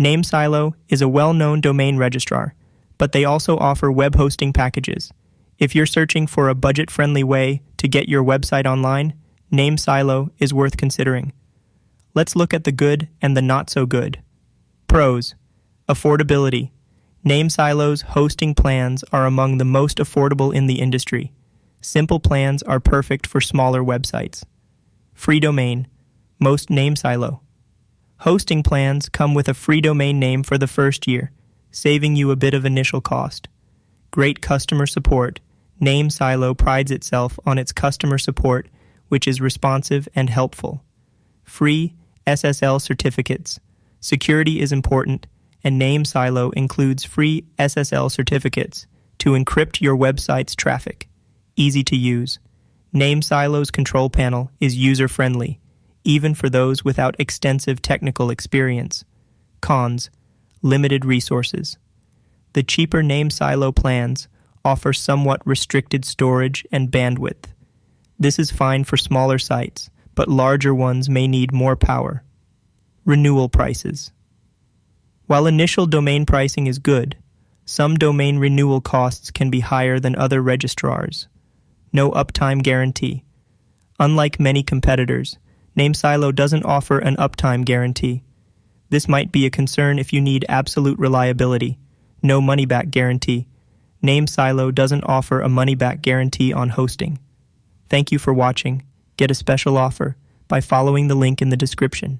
NameSilo is a well-known domain registrar, but they also offer web hosting packages. If you're searching for a budget-friendly way to get your website online, NameSilo is worth considering. Let's look at the good and the not-so-good. Pros: affordability. NameSilo's hosting plans are among the most affordable in the industry. Simple plans are perfect for smaller websites. Free domain. Most NameSilo hosting plans come with a free domain name for the first year, saving you a bit of initial cost. Great customer support. NameSilo prides itself on its customer support, which is responsive and helpful. Free SSL certificates. Security is important, and NameSilo includes free SSL certificates to encrypt your website's traffic. Easy to use. NameSilo's control panel is user-friendly, even for those without extensive technical experience. Cons: limited resources. The cheaper NameSilo plans offer somewhat restricted storage and bandwidth. This is fine for smaller sites, but larger ones may need more power. Renewal prices. While initial domain pricing is good, some domain renewal costs can be higher than other registrars. No uptime guarantee. Unlike many competitors, NameSilo doesn't offer an uptime guarantee. This might be a concern if you need absolute reliability. No money-back guarantee. NameSilo doesn't offer a money-back guarantee on hosting. Thank you for watching. Get a special offer by following the link in the description.